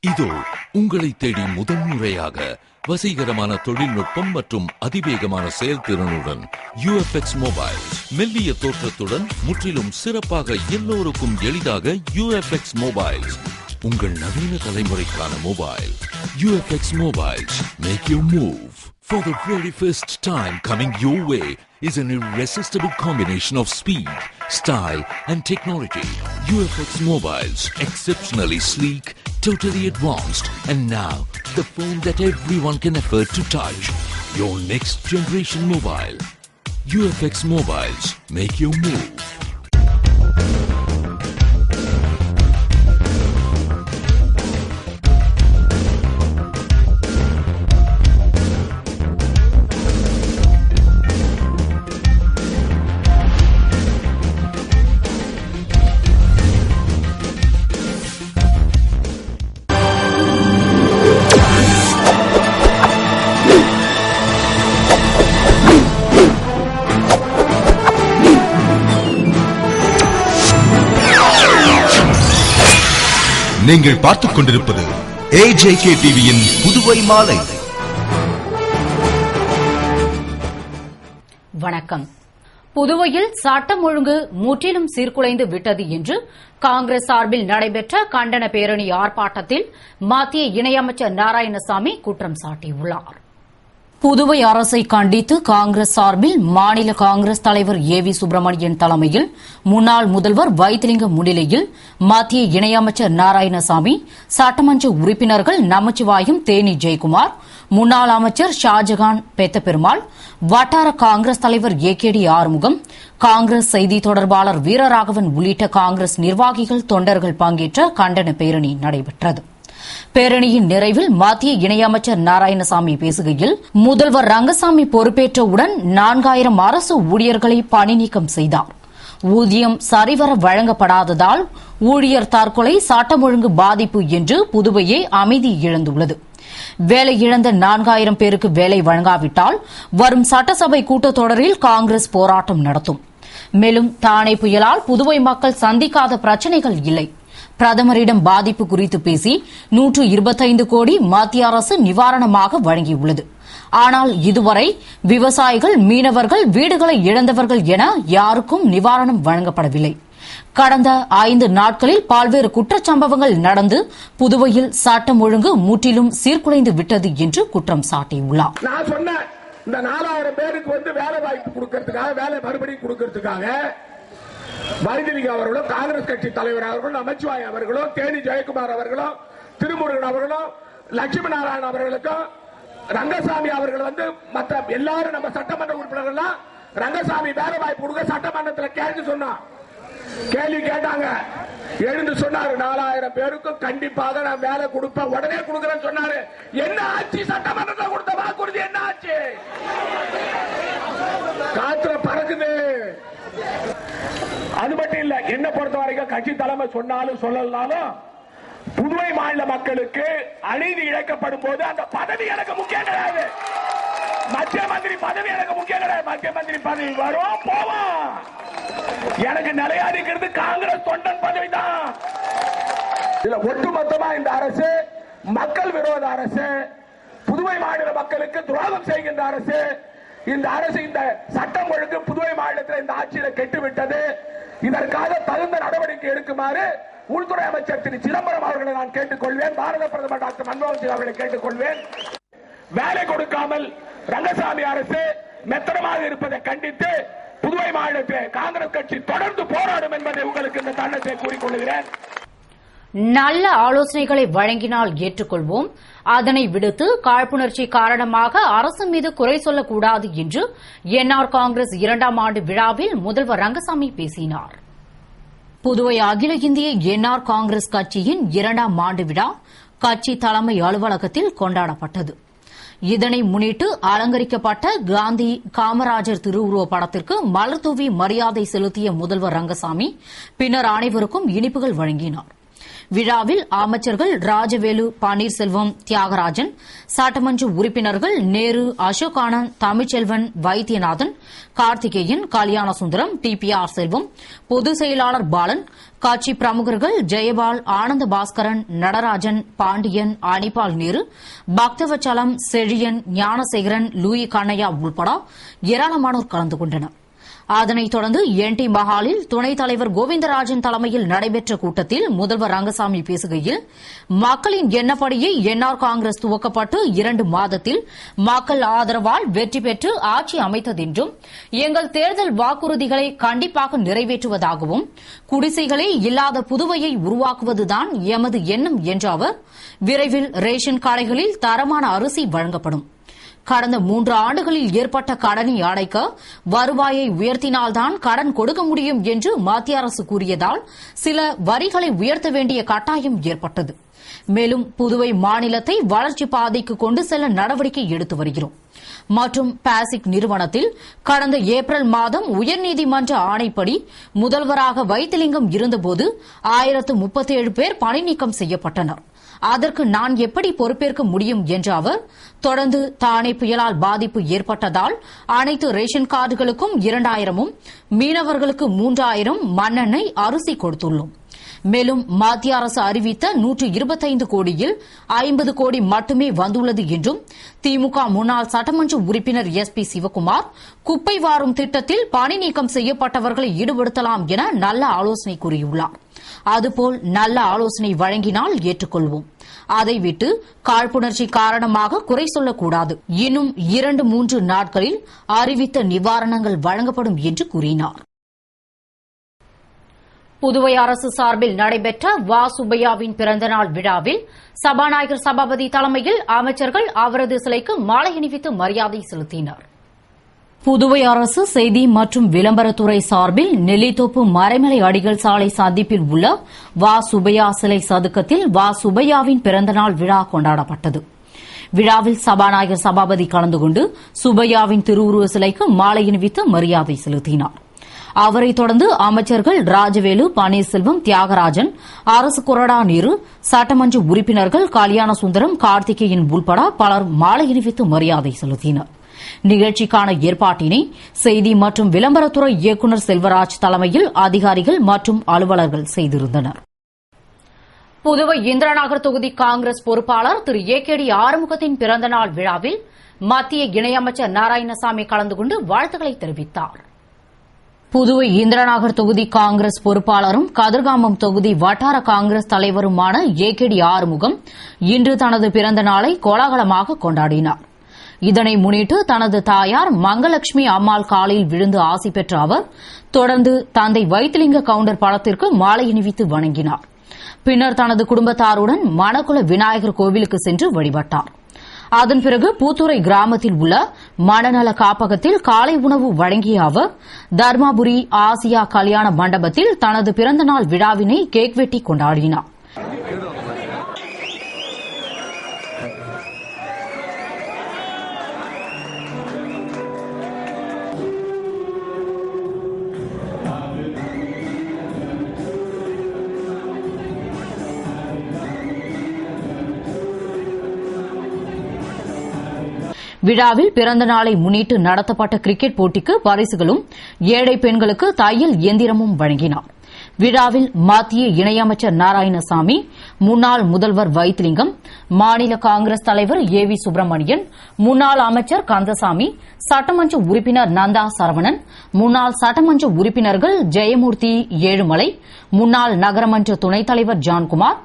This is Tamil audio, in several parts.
இதோ உங்களை தேடி முதன்முறையாக வசீகரமான தொழில்நுட்பம் மற்றும் அதிவேகமான செயல்திறனுடன் UFX மொபைல். மெல்லிய தோற்றத்துடன் முற்றிலும் சிறப்பாக எல்லோருக்கும் எளிதாக UFX மொபைல். உங்கள் நவீன தலைமுறைக்கான mobile. UFX Mobiles. Make your move. For the very first time coming your way is an irresistible combination of speed, style and technology. UFX Mobiles. Exceptionally sleek, totally advanced, and now the phone that everyone can afford to touch. Your next generation mobile. UFX Mobiles. Make your move. நீங்கள் பார்த்துக் கொண்டிருப்பது AJK டிவியின் புதுவை மாலை. வணக்கம். புதுவையில் சட்டம் ஒழுங்கு முற்றிலும் சீர்குலைந்து விட்டது என்று காங்கிரஸ் சார்பில் நடைபெற்ற கண்டன பேரணி ஆர்ப்பாட்டத்தில் மத்திய இணையமைச்சர் நாராயணசாமி குற்றம் சாட்டியுள்ளார். புதுவை அரசை கண்டித்து காங்கிரஸ் சார்பில் மாநில காங்கிரஸ் தலைவர் AV சுப்பிரமணியன் தலைமையில் முன்னாள் முதல்வர் வைத்திலிங்கம் முன்னிலையில் மத்திய இணையமைச்சர் நாராயணசாமி, சட்டமன்ற உறுப்பினர்கள் நமச்சிவாயம், தேனி ஜெயக்குமார், முன்னாள் அமைச்சர் ஷாஜகான் பெத்தபெருமாள், வட்டார காங்கிரஸ் தலைவர் AKD ஆறுமுகம், காங்கிரஸ் செய்தி தொடர்பாளர் வீரராகவன் உள்ளிட்ட காங்கிரஸ் நிர்வாகிகள், தொண்டர்கள் பங்கேற்ற கண்டன பேரணி நடைபெற்றது. பேரணியின் நிறைவில் மத்திய இணையமைச்சர் நாராயணசாமி பேசுகையில், முதல்வர் ரங்கசாமி பொறுப்பேற்றவுடன் 4000 அரசு ஊழியர்களை பணி நீக்கம் செய்தார். ஊதியம் சரிவர வழங்கப்படாததால் ஊழியர் தற்கொலை, சட்டம் ஒழுங்கு பாதிப்பு என்று புதுவையே அமைதி இழந்துள்ளது. வேலை இழந்த 4000 பேருக்கு வேலை வழங்காவிட்டால் வரும் சட்டசபை கூட்டத்தொடரில் காங்கிரஸ் போராட்டம் நடத்தும். மேலும் தானே புயலால் புதுவை மக்கள் சந்திக்காத பிரச்சினைகள் இல்லை. பிரதமரிடம் பாதிப்பு குறித்து பேசி 125 கோடி மத்திய அரசு நிவாரணமாக வழங்கியுள்ளது. ஆனால் இதுவரை விவசாயிகள், மீனவர்கள், வீடுகளை இழந்தவர்கள் என யாருக்கும் நிவாரணம் வழங்கப்படவில்லை. கடந்த 5 நாட்களில் பல்வேறு குற்றச்சம்பவங்கள் நடந்து புதுவையில் சட்டம் ஒழுங்கு முற்றிலும் சீர்குலைந்து விட்டது என்று குற்றம் சாட்டியுள்ளார். நான் சொன்ன இந்த 4000 பேருக்கு வேலை வாய்ப்பு கொடுக்கறதுக்காக, வேலை மறுபடியும் கொடுக்கறதுக்காக வைத்திலிங்கம் அவர்களும், காங்கிரஸ் கட்சி தலைவர் அவர்களும், நமச்சிவாய் அவர்களும், தேனி ஜெயக்குமார் அவர்களும், திருமுருகன் அவர்களும், லட்சுமி நாராயணன் அவர்களுக்கும், ரங்கசாமி அவர்கள் மற்ற எல்லாரும் நம்ம சட்டமன்ற உறுப்பினர்கள் ரங்கசாமி வேலை வாய்ப்பு கொடுக்க சட்டமன்றத்தில் கேள்வி கேட்டாங்க. எழுந்து சொன்னாரு, 4000 பேருக்கும் கண்டிப்பாக நான் வேலை கொடுப்பேன், உடனே கொடுக்கிறேன்னு சொன்னாரு. என்ன ஆச்சு? சட்டமன்றத்தில் கொடுத்த வாக்குறுதி என்ன ஆச்சு? காத்துல பறக்குது. அது மட்டும் இல்ல, என்ன பொறுத்த வரைக்கும் கட்சி தலைமை சொன்னாலும் சொல்லலனாலும் புதுவை மாநில மக்களுக்கு அநீதி இழைக்கப்படும் போது அந்த பதவி எனக்கு முக்கியம் கிடையாது. மத்திய மந்திரி பதவி எனக்கு முக்கியம் கிடையாது. மத்திய மந்திரி பதவி வரும் போவோம். எனக்கு நிலையாடிக்கிறது காங்கிரஸ் தொண்டன் பதவி தான். இதுல ஒட்டுமொத்தமா இந்த அரசு மக்கள் விரோத அரசு, புதுவை மாநில மக்களுக்கு துரோகம் செய்கின்ற அரசு. இந்த அரசு, இந்த சட்டம் ஒழுங்கு புதுவை மாநிலத்தில் இந்த ஆட்சியில் கெட்டுவிட்டது. இதற்காக தகுந்த நடவடிக்கை எடுக்குமாறு உள்துறை அமைச்சர் திரு சிதம்பரம் அவர்களை நான் கேட்டுக்கொள்வேன். பாரத பிரதமர் டாக்டர் மன்மோகன் சிங் அவர்களை கேட்டுக்கொள்வேன். வேலை கொடுக்காமல் ரங்கசாமி அரசு மெத்தனமாக இருப்பதை கண்டித்து புதுவை மாநிலத்தில் காங்கிரஸ் கட்சி தொடர்ந்து போராடும் என்பதை உங்களுக்கு இந்த தருணத்தை கூறிக்கொள்கிறேன். நல்ல ஆலோசனைகளை வழங்கினால் ஏற்றுக்கொள்வோம். அதனை விடுத்து காழ்ப்புணர்ச்சி காரணமாக அரசு மீது குறை சொல்லக்கூடாது என்று NR காங்கிரஸ் 2ஆம் ஆண்டு விழாவில் முதல்வர் ரங்கசாமி பேசினார். புதுவை அகில இந்திய NR காங்கிரஸ் கட்சியின் 2ஆம் ஆண்டு விழா கட்சி தலைமை அலுவலகத்தில் கொண்டாடப்பட்டது. இதனை முன்னிட்டு அலங்கரிக்கப்பட்ட காந்தி, காமராஜர் திருவுருவ படத்திற்கு மலர்தூவி மரியாதை செலுத்திய முதல்வர் ரங்கசாமி பின்னர் அனைவருக்கும் இனிப்புகள் வழங்கினார். விழாவில் அமைச்சர்கள் ராஜவேலு, பன்னீர்செல்வம், தியாகராஜன், சட்டமன்ற உறுப்பினர்கள் நேரு, அசோக் ஆனந்த், தமிழ்ச்செல்வன், வைத்தியநாதன், கார்த்திகேயன், கல்யாணசுந்தரம், டிபிஆர் செல்வம், பொதுச் செயலாளர் பாலன், கட்சி பிரமுகர்கள் ஜெயபால், ஆனந்த பாஸ்கரன், நடராஜன், பாண்டியன், அனிபால் நேரு, பக்தவச்சலம், செழியன், ஞானசேகரன், லூயி கண்ணையா உள்பட ஏராளமானோர் கலந்து கொண்டனர். அதனைத் தொடர்ந்து என் டி மஹாலில் துணைத் தலைவர் கோவிந்தராஜன் தலைமையில் நடைபெற்ற கூட்டத்தில் முதல்வர் ரங்கசாமி பேசுகையில், மக்களின் எண்ணப்படியே என்ஆர் காங்கிரஸ் துவக்கப்பட்டு 2 மாதத்தில் மக்கள் ஆதரவால் வெற்றி பெற்று ஆட்சி அமைத்ததென்றும், எங்கள் தேர்தல் வாக்குறுதிகளை கண்டிப்பாக நிறைவேற்றுவதாகவும், குடிசைகளே இல்லாத புதுவையை உருவாக்குவதுதான் எமது எண்ணம் என்ற அவர், விரைவில் ரேஷன் கடைகளில் தரமான அரிசி வழங்கப்படும். கடந்த 3 ஆண்டுகளில் ஏற்பட்ட கடனை அடைக்க வருவாயை உயர்த்தினால்தான் கடன் கொடுக்க முடியும் என்று மத்திய அரசு கூறியதால் சில வரிகளை உயர்த்த வேண்டிய கட்டாயம் ஏற்பட்டது. மேலும் புதுவை மாநிலத்தை வளர்ச்சி பாதைக்கு கொண்டு செல்ல நடவடிக்கை எடுத்து வருகிறோம் மற்றும் பாசிக் நிறுவனத்தில் கடந்த ஏப்ரல் மாதம் உயர்நீதிமன்ற ஆணைப்படி முதல்வராக வைத்திலிங்கம் இருந்தபோது 1037 பேர் பணிநீக்கம் செய்யப்பட்டனர். அதற்கு நான் எப்படி பொறுப்பேற்க முடியும் என்ற அவர், தொடர்ந்து தானே புயலால் பாதிப்பு ஏற்பட்டதால் அனைத்து ரேஷன் கார்டுகளுக்கும் 2000 மீனவர்களுக்கு 3000 மண்ணெண்ணெய், அரிசி கொடுத்துள்ளோம். மேலும் மத்திய அரசு அறிவித்த 125 கோடியில் 50 கோடி மட்டுமே வந்துள்ளது என்றும், திமுக முன்னாள் சட்டமன்ற உறுப்பினர் SP சிவக்குமார் குப்பை வாரும் திட்டத்தில் பணி நீக்கம் செய்யப்பட்டவர்களை ஈடுபடுத்தலாம் என நல்ல ஆலோசனை கூறியுள்ளார். அதுபோல் நல்ல ஆலோசனை வழங்கினால் ஏற்றுக்கொள்வோம். அதை விட்டு காழ்ப்புணர்ச்சி காரணமாக குறை சொல்லக்கூடாது. இன்னும் 2-3 நாட்களில் அறிவித்த நிவாரணங்கள் வழங்கப்படும் என்று கூறினார். புதுவை அரசு சார்பில் நடைபெற்ற வ. சுப்பையாவின் பிறந்தநாள் விழாவில் சபாநாயகர் சபாபதி தலைமையில் அமைச்சர்கள் அவரது சிலைக்கு மாலை அணிவித்து மரியாதை செலுத்தினர். புதுவை அரசு செய்தி மற்றும் விளம்பரத்துறை சார்பில் நெல்லித்தோப்பு மறைமலை அடிகள் சாலை சந்திப்பில் உள்ள வ. சுப்பையா சிலை சதுக்கத்தில் வ. சுப்பையாவின் பிறந்தநாள் விழா கொண்டாடப்பட்டது. விழாவில் சபாநாயகர் சபாபதி கலந்து கொண்டு சுப்பையாவின் திருவுருவ சிலைக்கு மாலை அணிவித்து மரியாதை செலுத்தினார். அவரைத் தொடர்ந்து அமைச்சர்கள் ராஜவேலு, பன்னீர்செல்வம், தியாகராஜன், அரசு கொறடா நேரு, சட்டமன்ற உறுப்பினர்கள் கல்யாணசுந்தரம், கார்த்திகேயன் உள்பட பலர் மாலை அணிவித்து மரியாதை செலுத்தினர். நிகழ்ச்சிக்கான ஏற்பாட்டினை செய்தி மற்றும் விளம்பரத்துறை இயக்குநர் செல்வராஜ் தலைமையில் அதிகாரிகள் மற்றும் அலுவலர்கள் செய்திருந்தனர். புதுவை இந்திராநகர் தொகுதி காங்கிரஸ் பொறுப்பாளர் திரு AKD ஆறுமுகத்தின் பிறந்தநாள் விழாவில் மத்திய இணையமைச்சர் நாராயணசாமி கலந்து கொண்டு வாழ்த்துக்களை தெரிவித்தார். புதுவை இந்திராநகர் தொகுதி காங்கிரஸ் பொறுப்பாளரும் கதிர்காமம் தொகுதி வட்டார காங்கிரஸ் தலைவருமான AKD ஆறுமுகம் இன்று தனது பிறந்த நாளை கோலாகலமாக கொண்டாடினார். இதனை முன்னிட்டு தனது தாயார் மங்கலட்சுமி அம்மாள் காலில் விழுந்து ஆசி பெற்ற அவர் தொடர்ந்து தந்தை வைத்திலிங்க கவுண்டர் படத்திற்கு மாலை அணிவித்து வணங்கினார். பின்னர் தனது குடும்பத்தாருடன் மணக்குள விநாயகர் கோவிலுக்கு சென்று வழிபட்டார். அதன் பிறகு பூத்துறை கிராமத்தில் உள்ள மனநல காப்பகத்தில் காலை உணவு வழங்கிய அவர் தர்மாபுரி ஆசியா கல்யாண மண்டபத்தில் தனது பிறந்தநாள் விழாவினை கேக் வெட்டி கொண்டாடினார். விழாவில் பிறந்த நாளை முன்னிட்டு நடத்தப்பட்ட கிரிக்கெட் போட்டிக்கு பரிசுகளும் ஏழை பெண்களுக்கு தையல் இயந்திரமும் வழங்கினார். விழாவில் மத்திய இணையமைச்சர் நாராயணசாமி, முன்னாள் முதல்வர் வைத்திலிங்கம், மாநில காங்கிரஸ் தலைவர் AV சுப்பிரமணியன், முன்னாள் அமைச்சர் கந்தசாமி, சட்டமன்ற உறுப்பினர் நந்தா சரவணன், முன்னாள் சட்டமன்ற உறுப்பினர்கள் ஜெயமூர்த்தி, ஏழுமலை, முன்னாள் நகரமன்ற துணைத் தலைவர் ஜான்குமார்,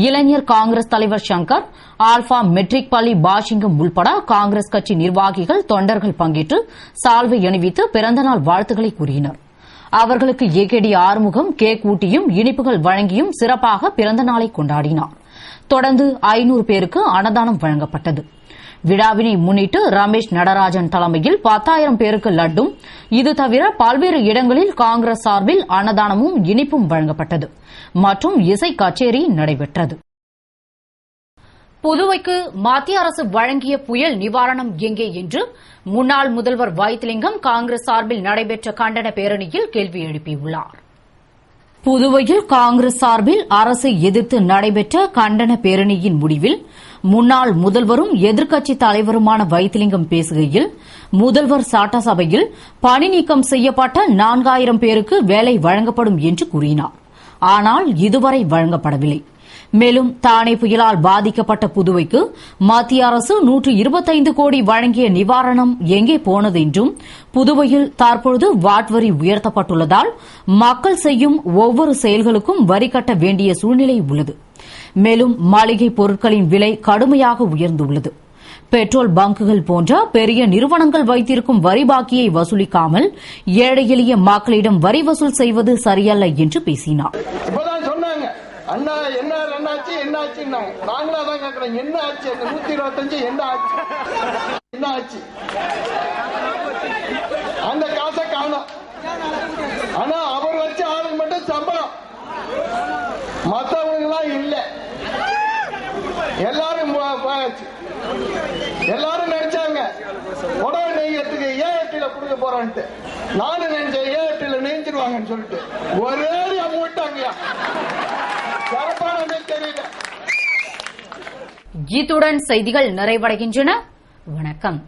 இளைஞர் காங்கிரஸ் தலைவர் சங்கர், ஆல்பா மெட்ரிக் பள்ளி பாஷிங்கம் உள்பட காங்கிரஸ் கட்சி நிர்வாகிகள், தொண்டர்கள் பங்கேற்று சால்வை அணிவித்து பிறந்தநாள் வாழ்த்துக்களை கூறினர். அவர்களுக்கு AKD ஆறுமுகம் கேக் ஊட்டியும் இனிப்புகள் வழங்கியும் சிறப்பாக பிறந்த நாளை கொண்டாடினார். தொடர்ந்து 500 பேருக்கு அன்னதானம் வழங்கப்பட்டது. விழாவினை முன்னிட்டு ரமேஷ் நடராஜன் தலைமையில் 10,000 பேருக்கு லட்டும், இது தவிர பல்வேறு இடங்களில் காங்கிரஸ் சார்பில் அன்னதானமும் இனிப்பும் வழங்கப்பட்டது மற்றும் இசை கச்சேரி நடைபெற்றது. புதுவைக்கு மத்திய அரசு வழங்கிய புயல் நிவாரணம் எங்கே என்று முன்னாள் முதல்வர் வைத்திலிங்கம் காங்கிரஸ் சார்பில் நடைபெற்ற கண்டன பேரணியில் கேள்வி எழுப்பியுள்ளார். புதுவையில் காங்கிரஸ் சார்பில் அரசை எதிர்த்து நடைபெற்ற கண்டன பேரணியின் முடிவில் முன்னாள் முதல்வரும் எதிர்க்கட்சித் தலைவருமான வைத்திலிங்கம் பேசுகையில், முதல்வர் சட்டசபையில் பணி நீக்கம் செய்யப்பட்ட 4000 பேருக்கு வேலை வழங்கப்படும் என்று கூறினார். ஆனால் இதுவரை வழங்கப்படவில்லை. மேலும் தானே புயலால் பாதிக்கப்பட்ட புதுவைக்கு மத்திய அரசு 125 கோடி வழங்கிய நிவாரணம் எங்கே போனது என்றும், புதுவையில் தற்பொழுது வாட் வரி உயர்த்தப்பட்டுள்ளதால் மக்கள் செய்யும் ஒவ்வொரு செயல்களுக்கும் வரி கட்ட வேண்டிய சூழ்நிலை உள்ளது. மேலும் மளிகை பொருட்களின் விலை கடுமையாக உயர்ந்துள்ளது. பெட்ரோல் பங்குகள் போன்ற பெரிய நிறுவனங்கள் வைத்திருக்கும் வரி பாக்கியை வசூலிக்காமல் ஏழை எளிய மக்களிடம் வரி வசூல் செய்வது சரியல்ல என்று பேசினார். அண்ணா என்ன ஆச்சு என்ன ஆச்சு நாங்களா தான் கேட்கிறோம். என்ன ஆச்சு? 125 என்ன ஆச்சு? என்ன ஆச்சு? அந்த காசை காணோம். ஆனா அவர் வச்ச ஆளுங்க மட்டும் சம்பளம், மத்தவங்க எல்லாம் இல்ல. எல்லாரும் போயாச்சு. எல்லாரும் நினைச்சாங்க உடவை நெய்யத்துக்கு ஏஎட்டில கொடுக்க போறான்ட்டு. நானும் நினைச்சேன் ஏஎட்டில நெஞ்சிருவாங்கன்னு சொல்லிட்டு ஒரே மூட்டாங்க. இத்துடன் செய்திகள் நிறைவடைகின்றன. வணக்கம்.